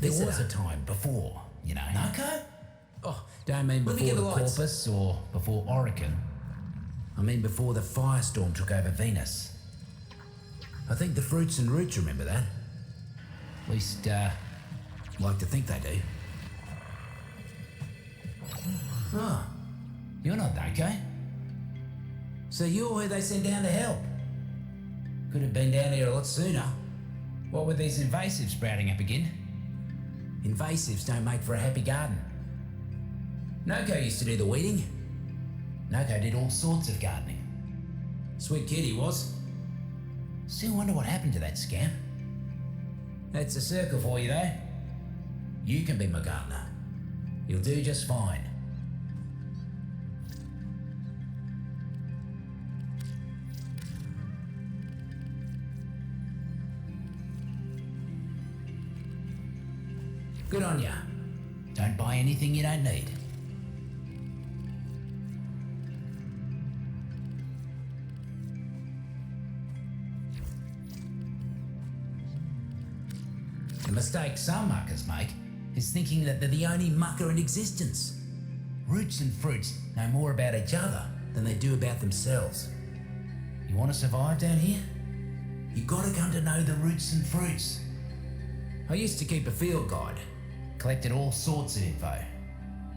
visitor. was a time before, you know. Nokko? Oh, don't mean Let me before get the the lights. Corpus or before Orican. I mean before the firestorm took over Venus. I think the fruits and roots remember that. At least, like to think they do. Oh, you're not Nokko. So you're who they sent down to help. Could have been down here a lot sooner. What with these invasives sprouting up again? Invasives don't make for a happy garden. Nokko used to do the weeding. Nokko did all sorts of gardening. Sweet kid he was. Still wonder what happened to that scamp. That's a circle for you though. You can be my gardener. You'll do just fine. Good on ya. Don't buy anything you don't need. The mistake some muckers make is thinking that they're the only mucker in existence. Roots and fruits know more about each other than they do about themselves. You want to survive down here? You gotta come to know the roots and fruits. I used to keep a field guide. Collected all sorts of info.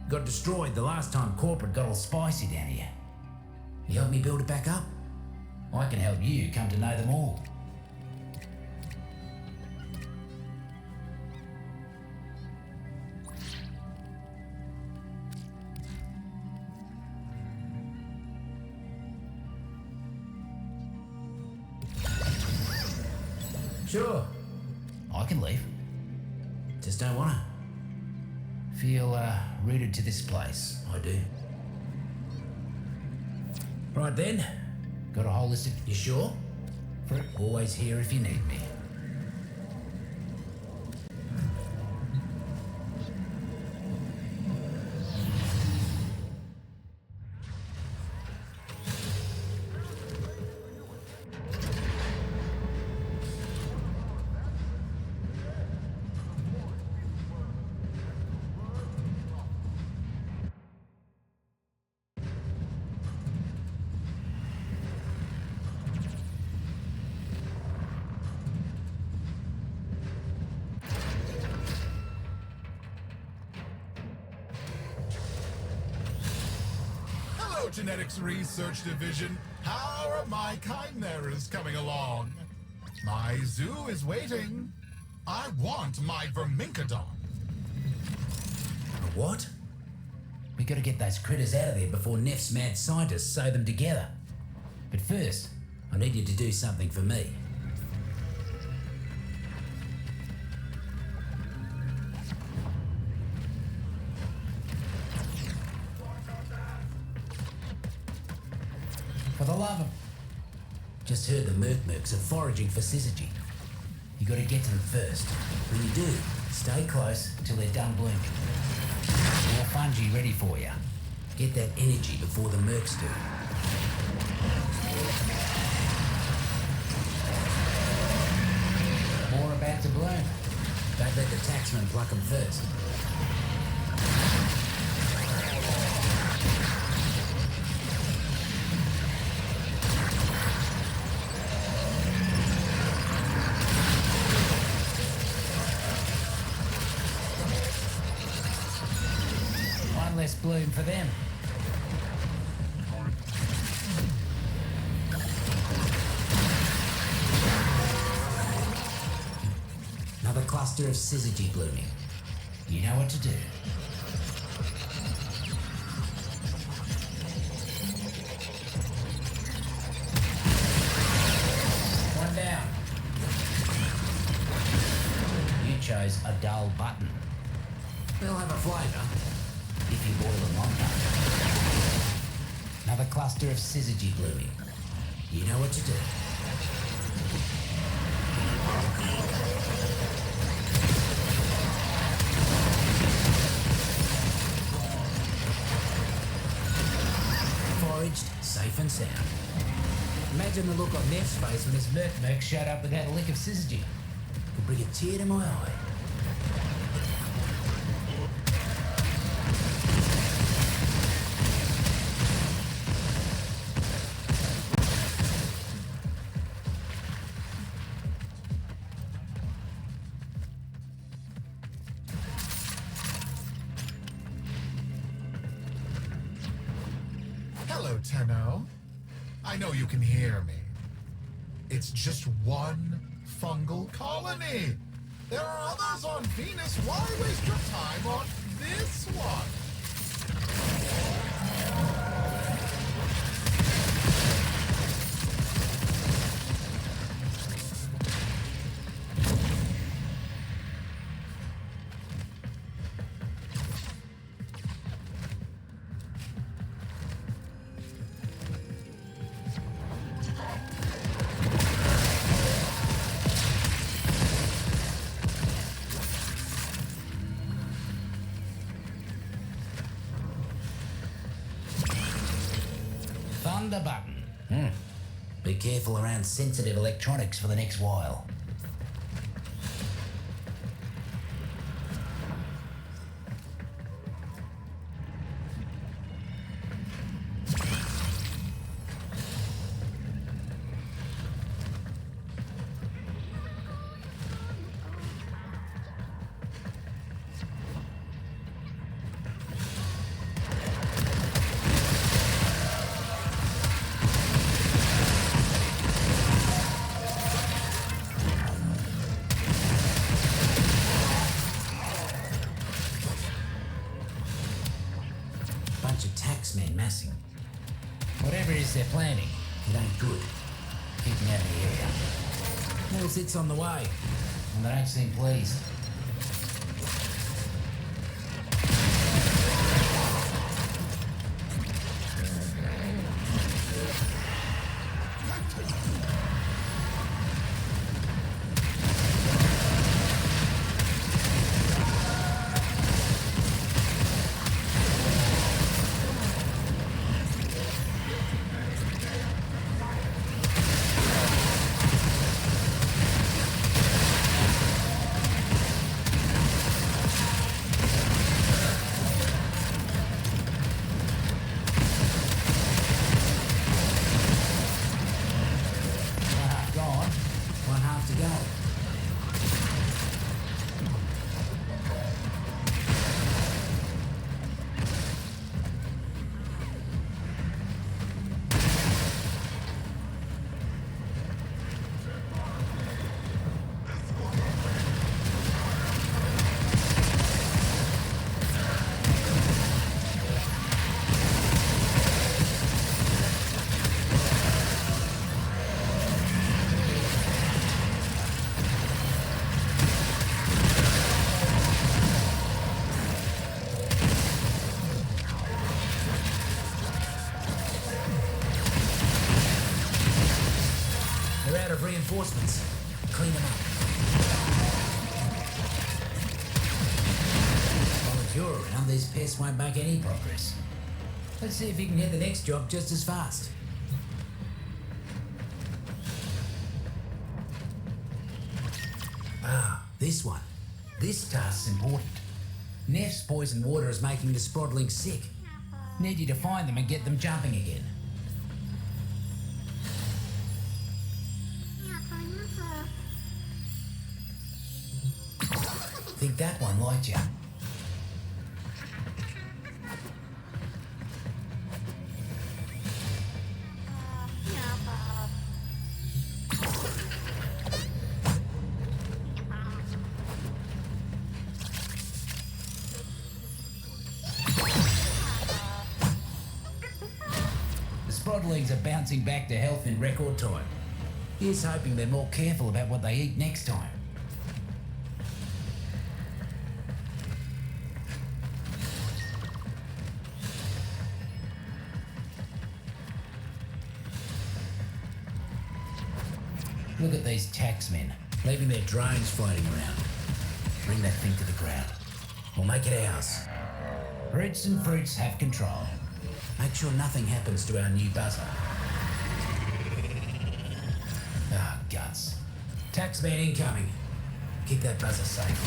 Got destroyed the last time corporate got all spicy down here. You help me build it back up? I can help you come to know them all. Sure, I can leave. Just don't wanna. Feel rooted to this place, I do. Right then, got a whole list of... You sure? Always here if you need me. Genetics Research Division. How are my chimeras coming along? My zoo is waiting. I want my vermincodon. What? We gotta get those critters out of there before Neff's mad scientists sew them together. But first, I need you to do something for me. For the love of... Just heard the mercs are foraging for syzygy. You gotta get to them first. When you do, stay close till they're done blooming. More fungi ready for you. Get that energy before the mercs do. More about to bloom. Don't let the taxman pluck them first. Less bloom for them. Another cluster of syzygy blooming. You know what to do. One down. You chose a dull button. They'll have a flavour. If you boil them long enough. Another cluster of syzygy blooming. You know what to do. Foraged, safe and sound. Imagine the look on Neff's face when his merc showed up without a lick of syzygy. Could bring a tear to my eye. Hello, Tenno. I know you can hear me. It's just one fungal colony. There are others on Venus. Why waste your time on this one? Thunder button. Be careful around sensitive electronics for the next while. Bunch of taxmen massing. Whatever it is they're planning, it ain't good. Keep them out of the area. More sits on the way, and they don't seem pleased. They're out of reinforcements. Clean them up. While you're around, these pests won't make any progress. Let's see if you can get the next job just as fast. Ah, this one. This task's important. Neff's poison water is making the Sprodlings sick. Need you to find them and get them jumping again. Think that one liked you. The Sprodlings are bouncing back to health in record time. Here's hoping they're more careful about what they eat next time. Look at these taxmen, leaving their drones floating around. Bring that thing to the ground. We'll make it ours. Roots and fruits have control. Make sure nothing happens to our new buzzer. Ah, guts. Taxman incoming. Keep that buzzer safe.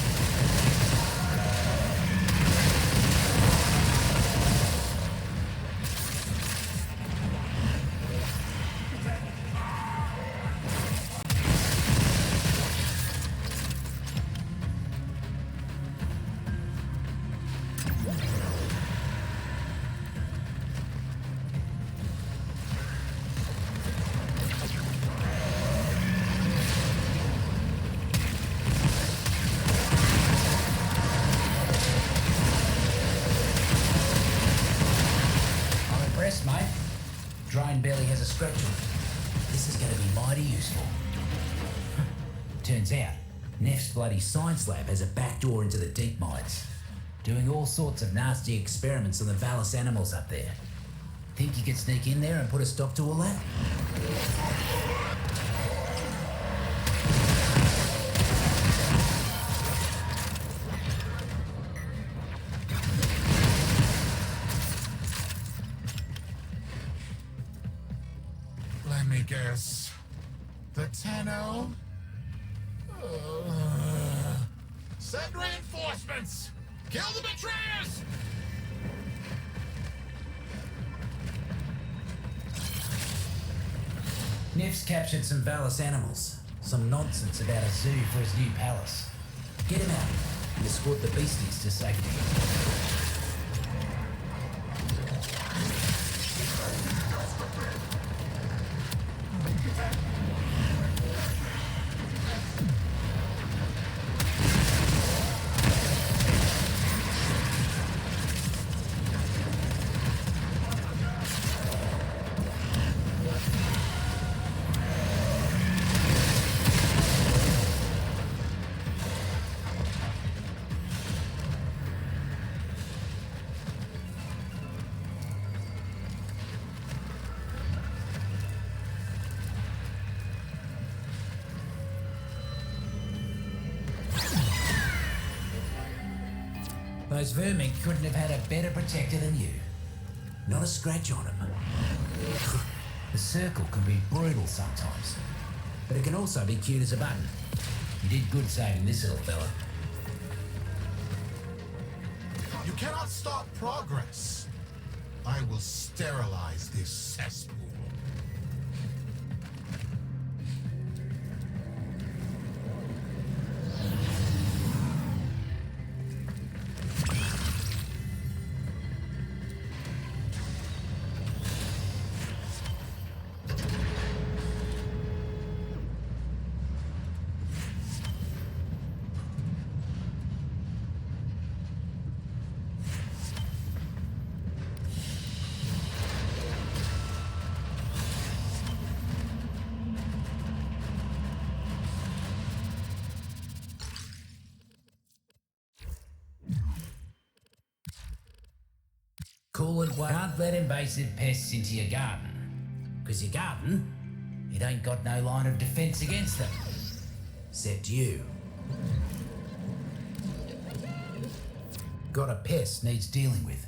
drain belly has a scratch on it. This is going to be mighty useful. Turns out, Neff's bloody science lab has a back door into the deep mines, doing all sorts of nasty experiments on the Valis animals up there. Think you could sneak in there and put a stop to all that? Let me guess. The Tenno? Send reinforcements! Kill the betrayers! Neff's captured some Valis animals. Some nonsense about a zoo for his new palace. Get him out and escort the beasties to safety. Those vermin couldn't have had a better protector than you. Not a scratch on him. The circle can be brutal sometimes, but it can also be cute as a button. You did good saving this little fella. You cannot stop progress. I will sterilize this cesspool. Cool and well. Can't let invasive pests into your garden. Because your garden, it ain't got no line of defence against them. Except you. Got a pest needs dealing with.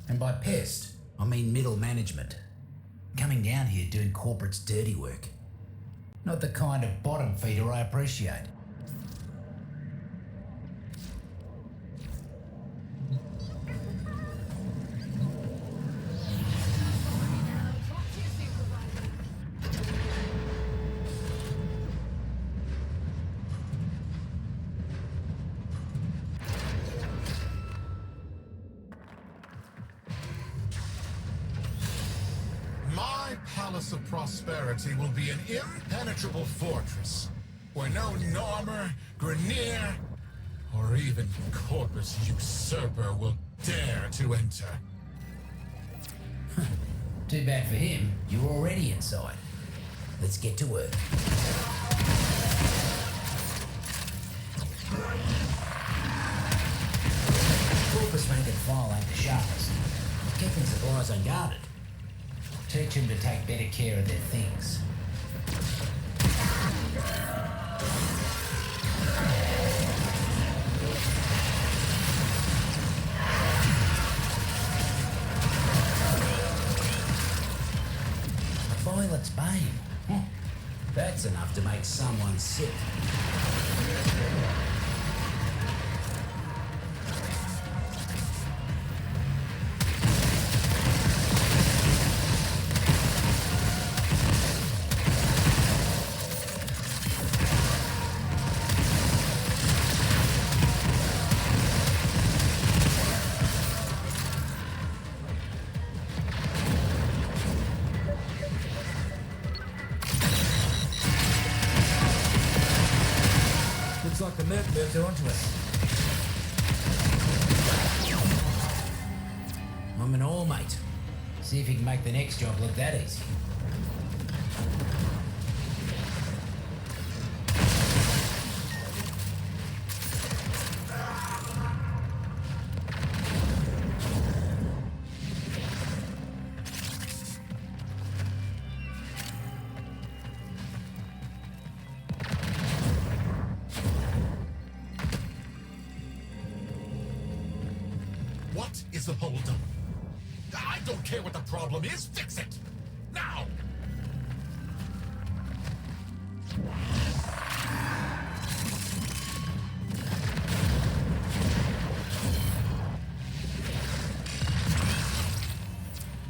And by pest, I mean middle management. Coming down here doing corporate's dirty work. Not the kind of bottom feeder I appreciate. My palace of prosperity will be an impenetrable fortress where no Normer, Grenier, or even Corpus Usurper will dare to enter. Too bad for him, you're already inside. Let's get to work. Corpus rank and file ain't the sharpest. Keeping supplies unguarded. Teach them to take better care of their things. A violet's bane. That's enough to make someone sick. Looks like the mercs are onto us. I'm an all mate. See if he can make the next job look that easy. What is the holdup? I don't care what the problem is, fix it! Now!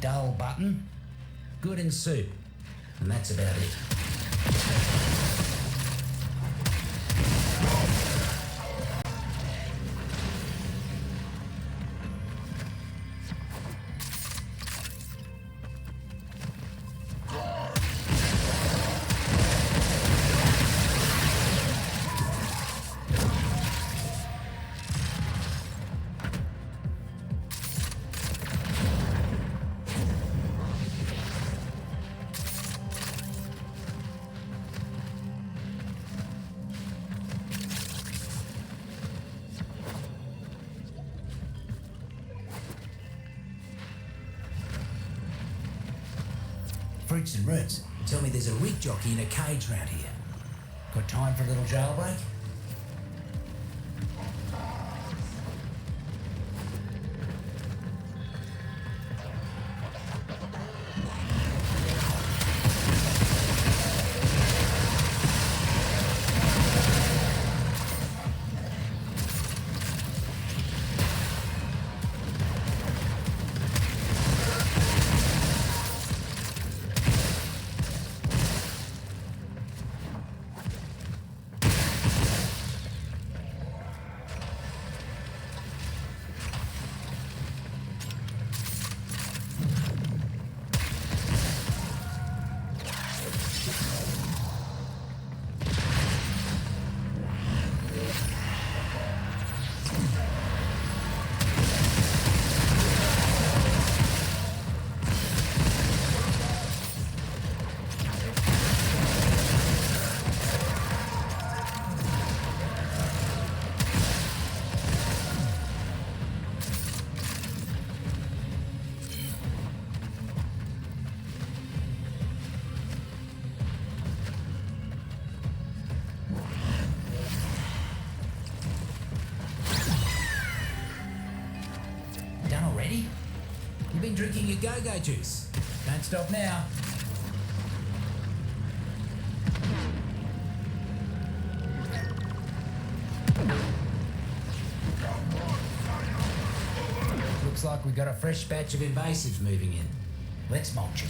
Dull button, good in soup, and that's about it. Fruits and roots tell me there's a rig jockey in a cage round here. Got time for a little jailbreak? You've been drinking your go-go juice. Don't stop now. Looks like we've got a fresh batch of invasives moving in. Let's mulch it.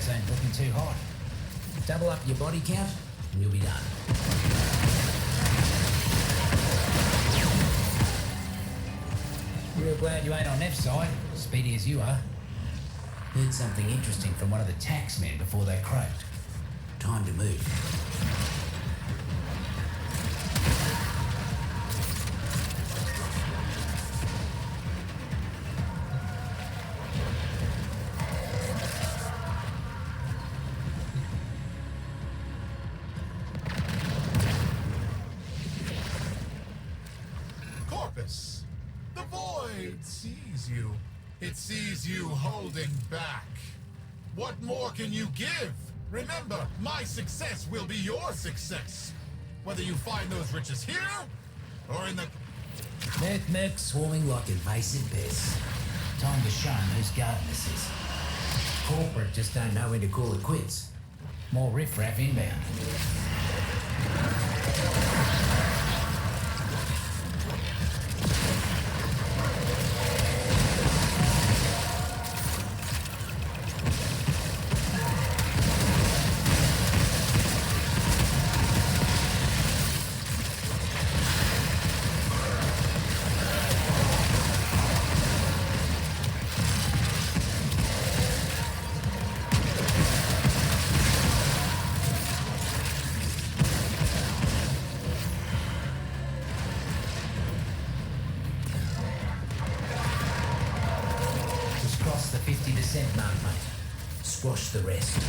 Ain't looking too hot. Double up your body count and you'll be done. Real glad you ain't on Neff's side, speedy as you are. Heard something interesting from one of the tax men before they croaked. Time to move. The void sees you. It sees you holding back. What more can you give? Remember, my success will be your success. Whether you find those riches here, or in the... Merc swarming like invasive pests. Time to show 'em whose garden this is. Corporate just don't know when to call it quits. More riffraff inbound. squash the rest.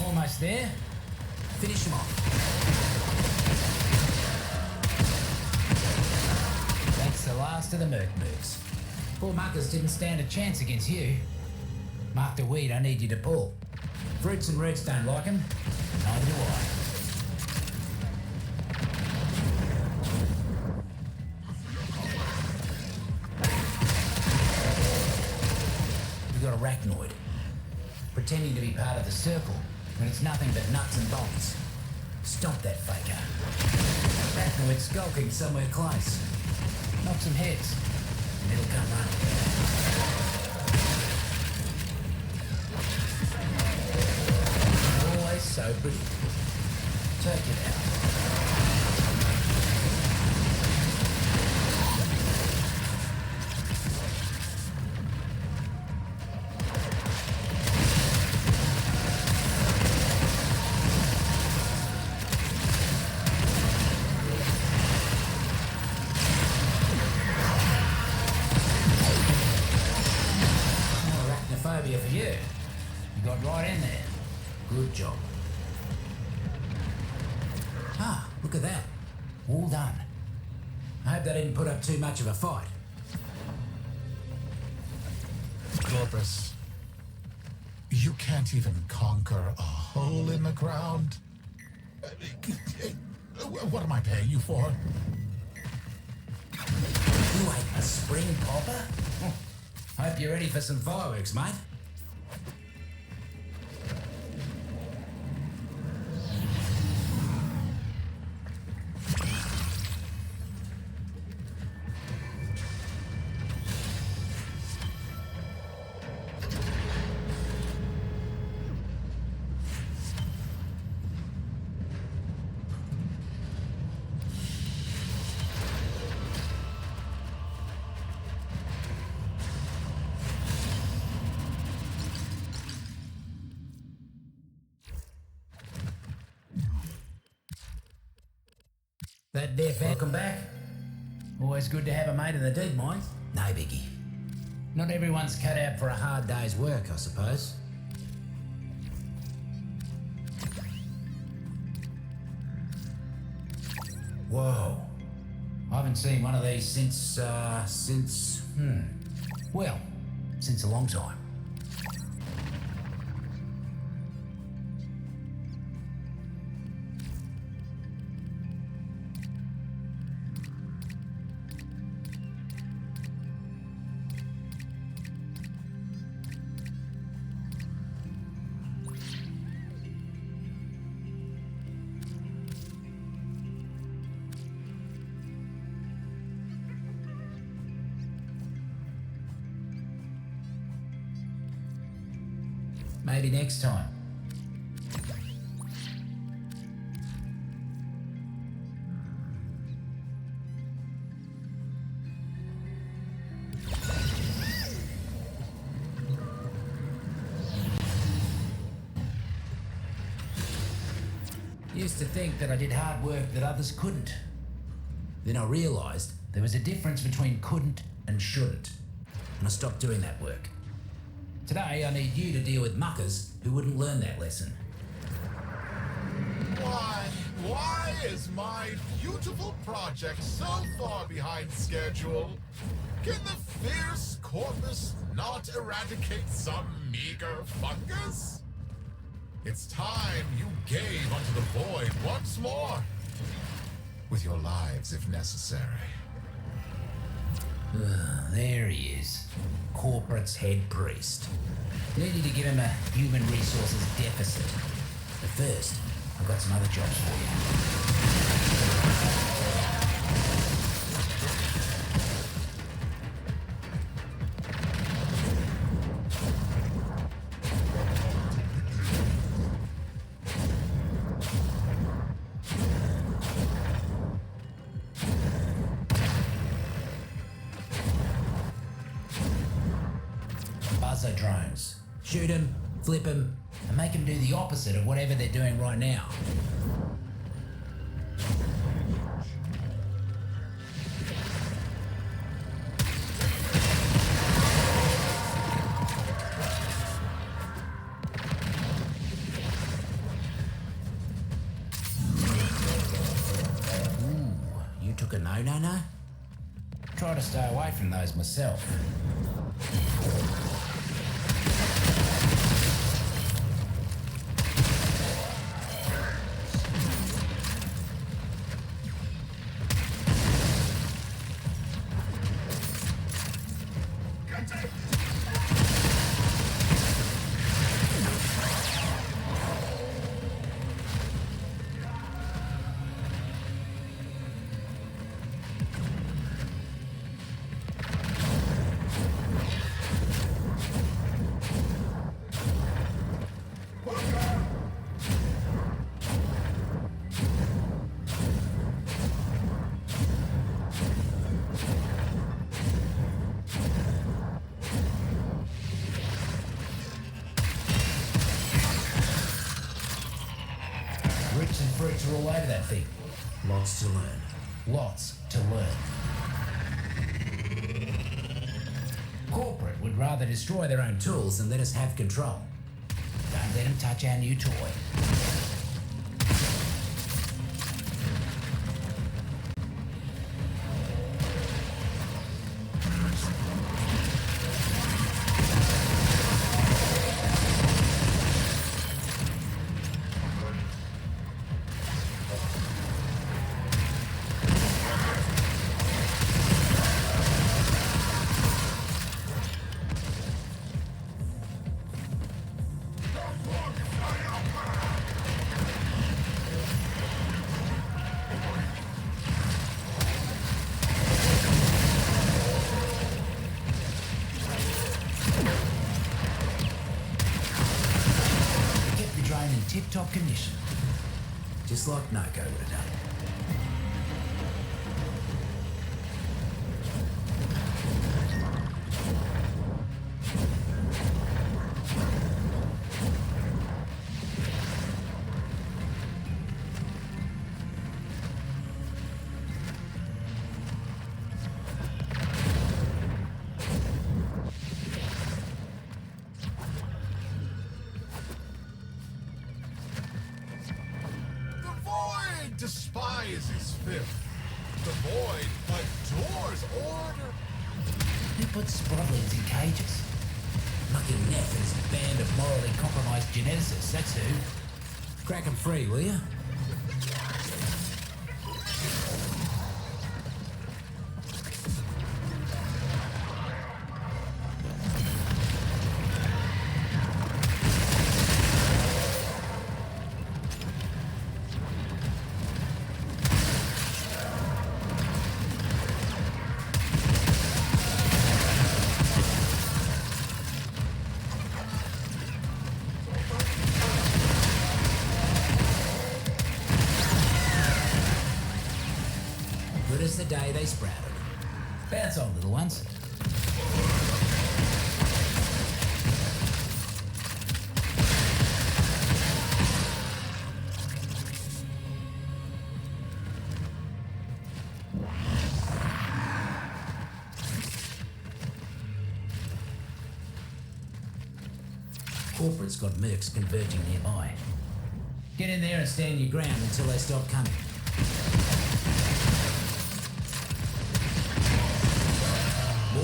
Almost there. Finish him off. That's the last of the Merc moves. Poor muckers didn't stand a chance against you. Mark the weed I need you to pull. Fruits and roots don't like 'em. Neither do I. We got arachnoid. Pretending to be part of the circle, when it's nothing but nuts and bolts. Stomp that faker. Arachnoid skulking somewhere close. Knock some heads, and it'll come running. Always so pretty. Take it out. Phobia for you. You got right in there. Good job. Ah, look at that. All done. I hope they didn't put up too much of a fight. Corpus, you can't even conquer a hole in the ground. What am I paying you for? You ain't a spring popper? Hope you're ready for some fireworks, mate. That deaf, welcome back. Always good to have a mate in the deep mines. No biggie. Not everyone's cut out for a hard day's work, I suppose. Whoa. I haven't seen one of these since a long time. Maybe next time. Used to think that I did hard work that others couldn't. Then I realised there was a difference between couldn't and shouldn't, and I stopped doing that work. Today, I need you to deal with muckers who wouldn't learn that lesson. Why is my beautiful project so far behind schedule? Can the fierce corpus not eradicate some meager fungus? It's time you gave unto the void once more, with your lives if necessary. There he is. Corporate's head priest. Needed to give him a human resources deficit. But first, I I've got some other jobs for you. Buzzer drones. Shoot them, flip them, and make them do the opposite of whatever they're doing right now. Ooh, you took a no? Try to stay away from those myself. Roots and fruits are all over that thing. Lots to learn. Lots to learn. Corporate would rather destroy their own tools than let us have control. Don't let them touch our new toy. Tip-top condition. Just like Nokko would have done. Despises filth. The void adores order. Who puts sprodlings in cages? Mucking Neff and his band of morally compromised geneticists, that's who. Crack 'em free, will you? Good as the day they sprouted. Bounce on, little ones. Corporate's got mercs converging nearby. Get in there and stand your ground until they stop coming.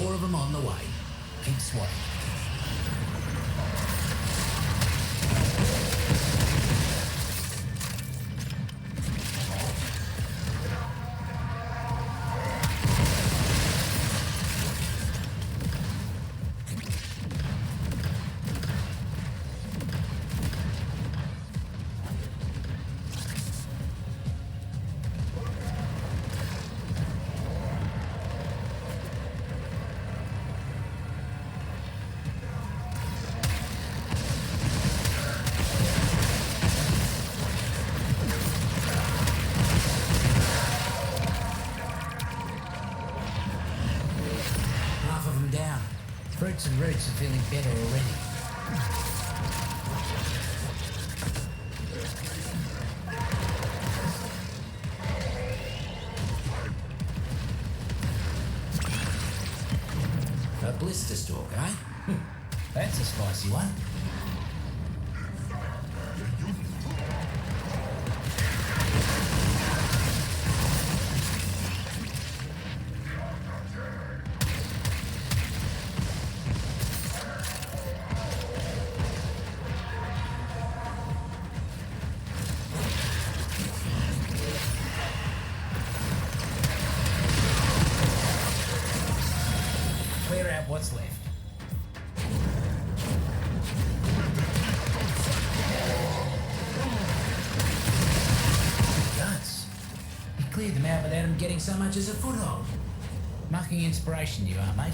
More of them on the way. Keep swatting. took some roots and feeling better already. A blister stalk, eh? That's a spicy one. Clear out what's left. Guts. He cleared them out without him getting so much as a foothold. Mucking inspiration you are, mate.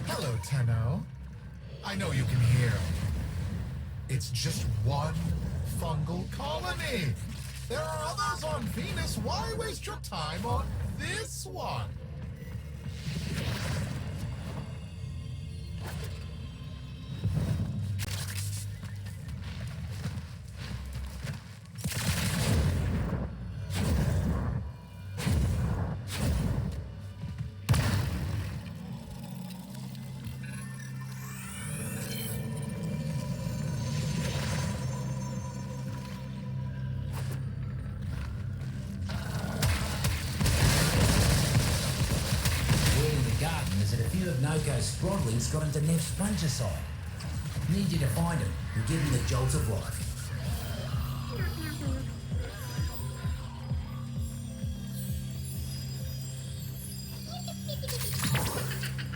Hello, Tenno. I know you can hear me. It's just one fungal colony. There are others on Venus. Why waste your time on this one? Is that a few of Nokko's sprodlings got into Nev's fungicide. Need you to find him and give him the jolt of life.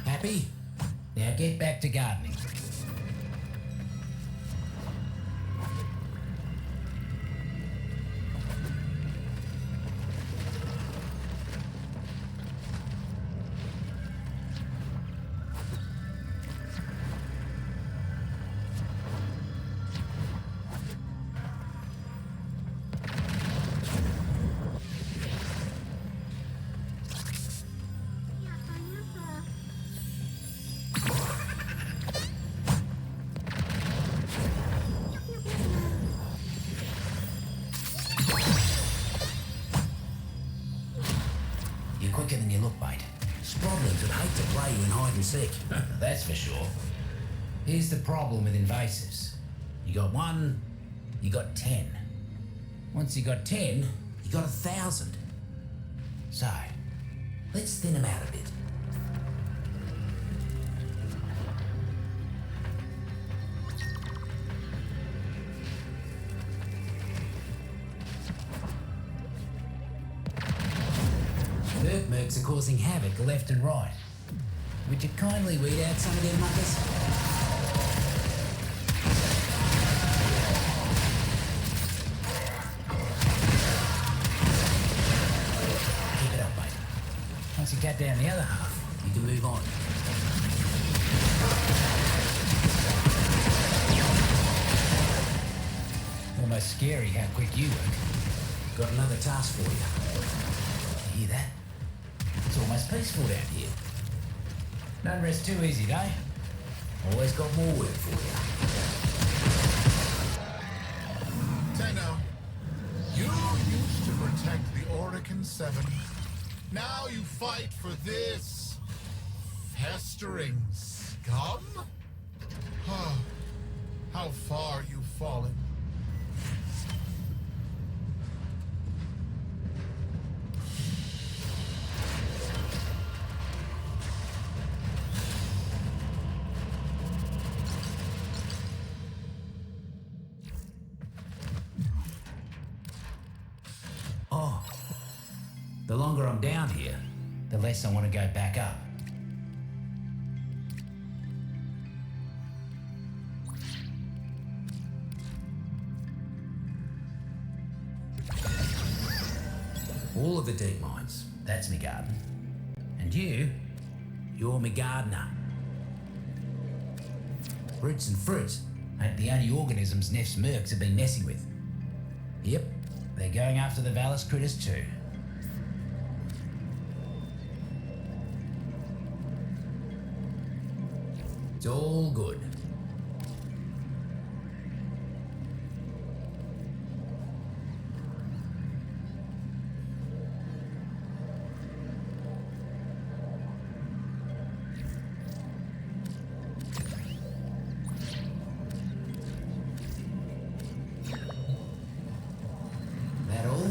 Happy? Now get back to gardening. You're quicker than you look, mate. Sprodlings would hate to play you in hide and seek. That's for sure. Here's the problem with invasives. You got one, you got 10. Once you got 10, you got 1,000. So, let's thin them out a bit. Mercs are causing havoc left and right. Would you kindly weed out some of them muckers? Keep it up, mate. Once you cut down the other half, you can move on. Almost scary how quick you work. Got another task for you. You hear that? It's almost peaceful down here. Don't rest too easy, though. Always got more work for you. Tenno, you used to protect the Oricon 7. Now you fight for this festering scum? How far you've fallen. The longer I'm down here, the less I want to go back up. All of the deep mines. That's me garden. And you're me gardener. Roots and fruit ain't the only organisms Neff's mercs have been messing with. Yep, they're going after the Valis critters too. It's all good. That all?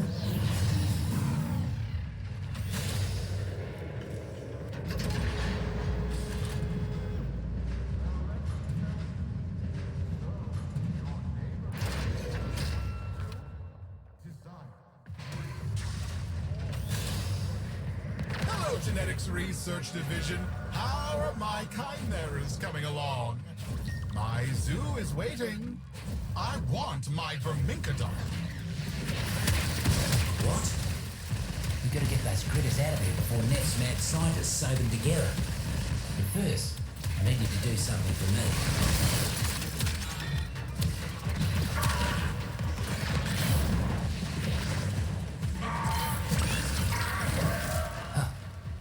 Hello, Genetics Research Division. How are my chimeras coming along? My zoo is waiting. I want my vermincodon. What? We gotta get those critters out of here before Neff's mad scientists sew them together. But first, I need you to do something for me.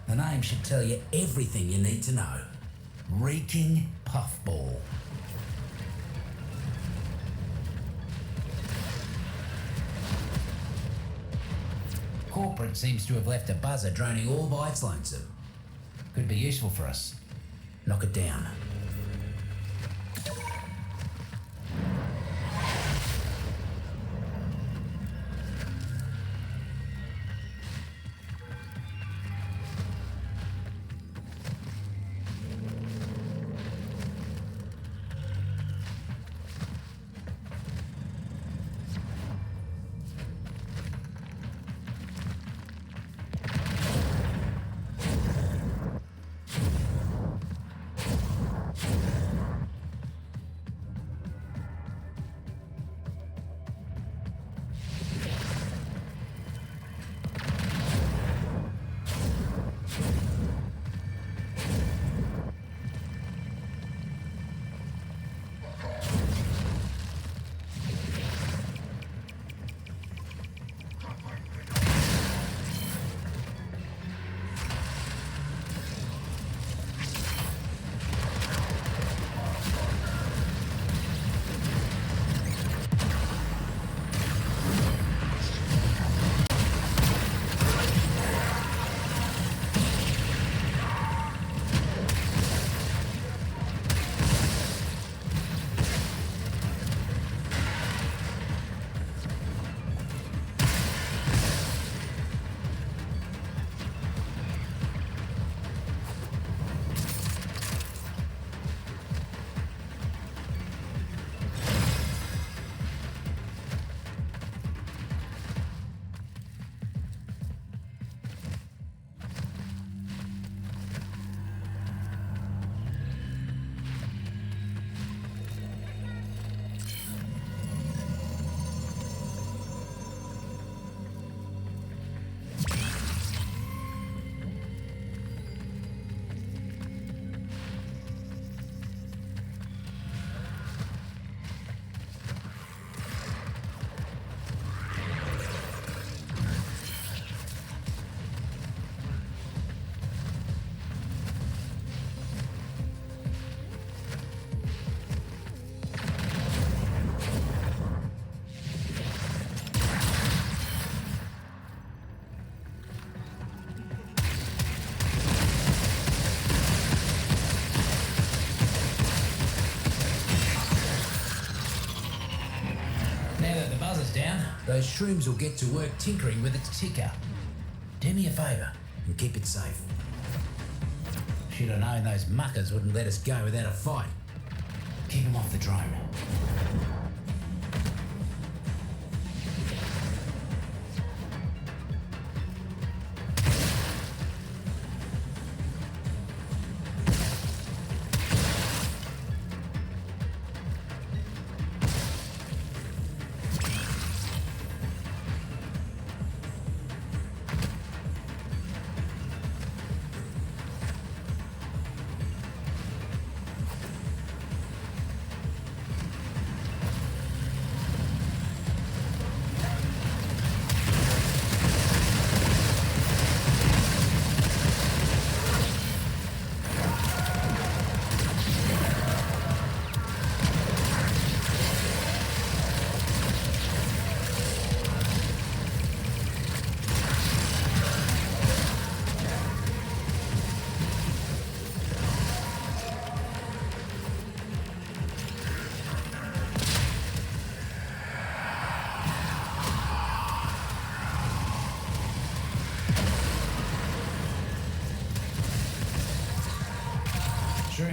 The name should tell you everything you need to know. Reeking Puffball. Corporate seems to have left a buzzer droning all by its lonesome. Could be useful for us. Knock it down. Those shrooms will get to work tinkering with its ticker. Do me a favour and keep it safe. Should have known those muckers wouldn't let us go without a fight. Keep them off the drone.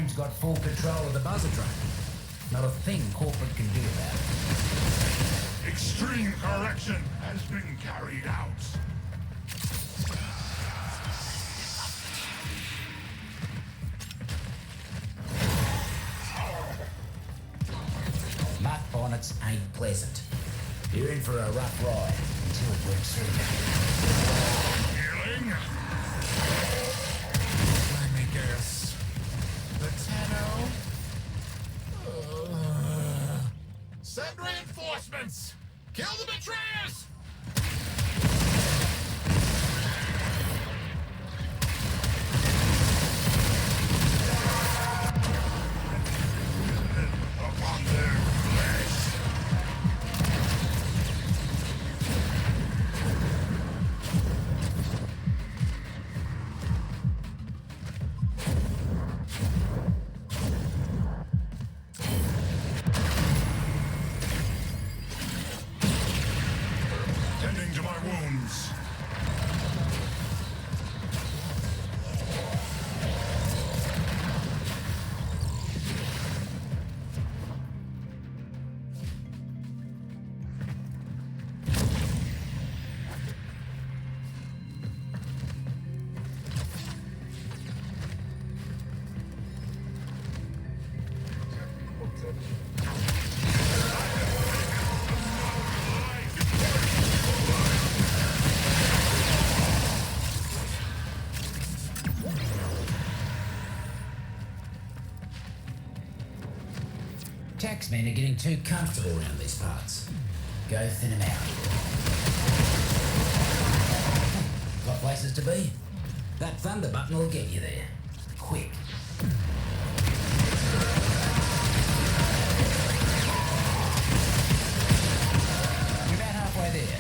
Warframe's got full control of the buzzer drone. Not a thing corporate can do about it. Extreme correction has been carried out. Muck bonnets ain't pleasant. You're in for a rough ride until it works through you. Healing. Let me guess. The Tenno? Send reinforcements! Kill the betrayers! Upon their flesh. Tending to my wounds. Taxmen are getting too comfortable around these parts. Go thin them out. Got places to be? That thunder button will get you there. Quick. You're about halfway there.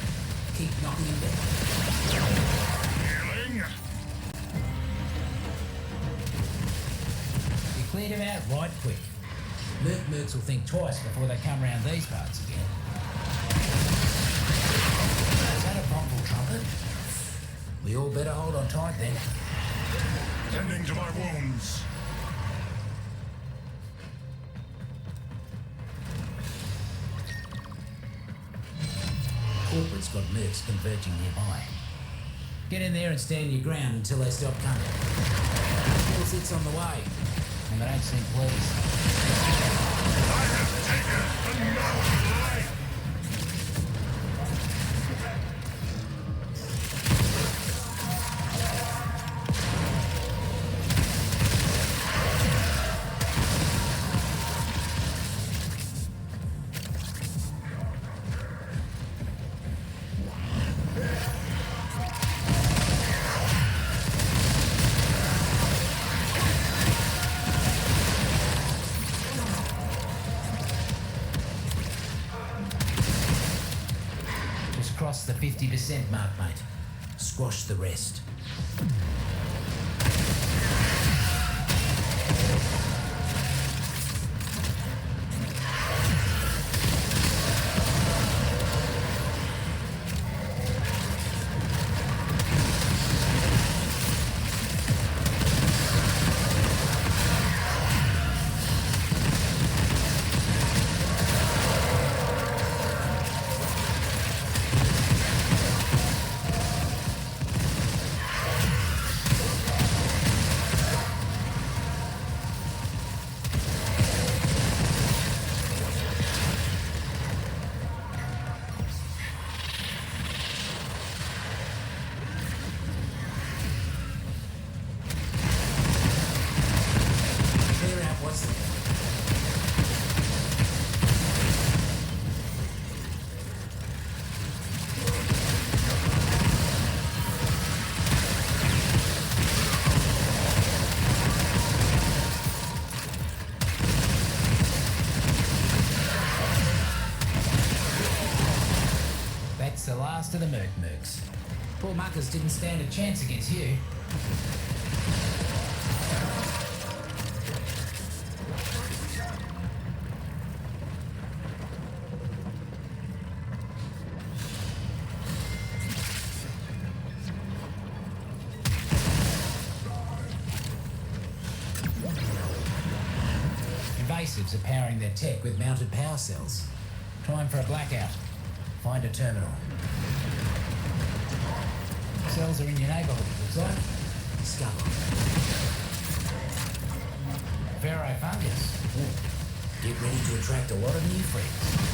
Keep knocking him down. Healing. You cleared him out right quick. Mercs will think twice before they come round these parts again. Is that a bronchial trumpet? We all better hold on tight then. Tending to my wounds. Corporate's got mercs converging nearby. Get in there and stand your ground until they stop coming. All sits on the way, and they don't seem pleased. I have taken another life. Just cross the 50% mark, mate. Squash the rest. Clear out what's there. That's the last of the mercs. Poor muckers didn't stand a chance against you. invasives are powering their tech with mounted power cells. Time for a blackout. Find a terminal. Cells are in your neighbourhood, it looks like. Discover. Fungus. Get ready to attract a lot of new friends.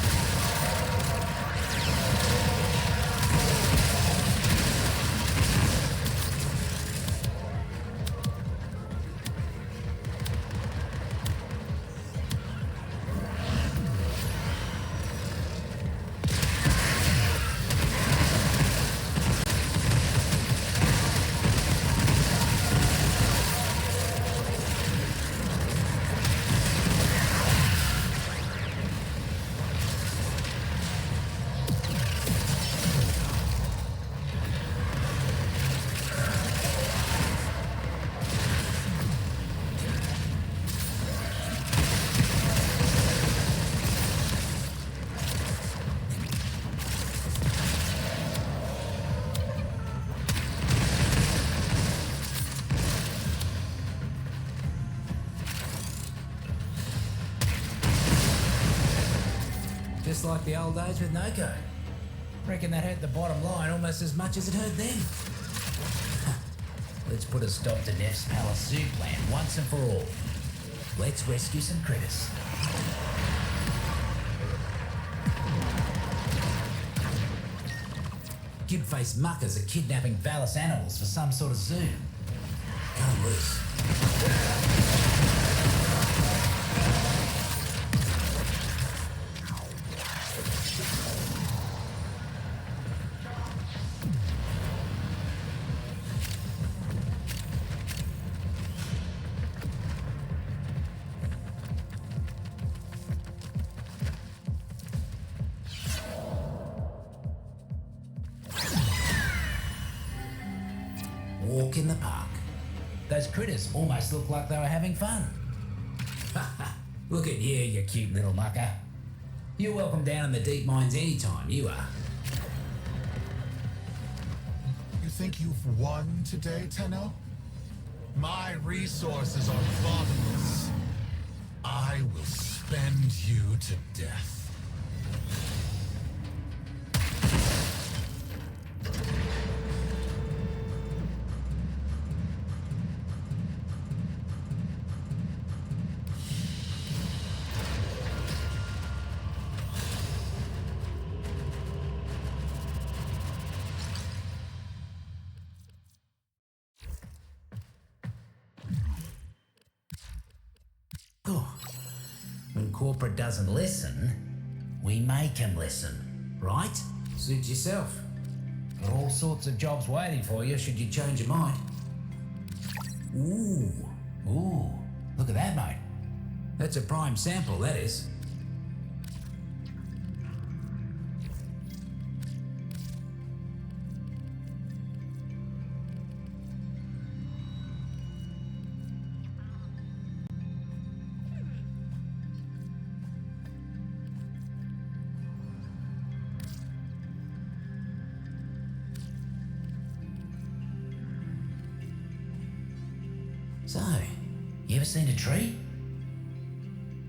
Just like the old days with Nokko. Reckon that hurt the bottom line almost as much as it hurt them. Let's put a stop to Neff's palace zoo plan once and for all. Let's rescue some critters. Gib-faced muckers are kidnapping Valis animals for some sort of zoo. Cut 'em loose. Walk in the park. Those critters almost look like they were having fun. Look at you, you cute little mucker. You're welcome down in the deep mines anytime, you are. You think you've won today, Tenno? My resources are bottomless. I will spend you to death. When corporate doesn't listen, we make him listen, right? Suit yourself. Got all sorts of jobs waiting for you should you change your mind. Ooh, look at that, mate. That's a prime sample, that is. So, you ever seen a tree?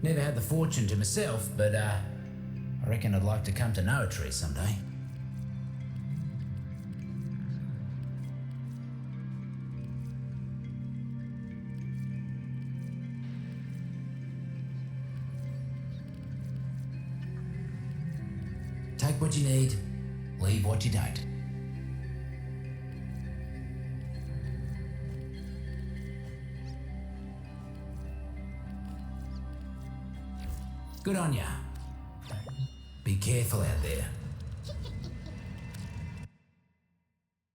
Never had the fortune to myself, but I reckon I'd like to come to know a tree someday. Take what you need, leave what you don't. Good on ya. Be careful out there.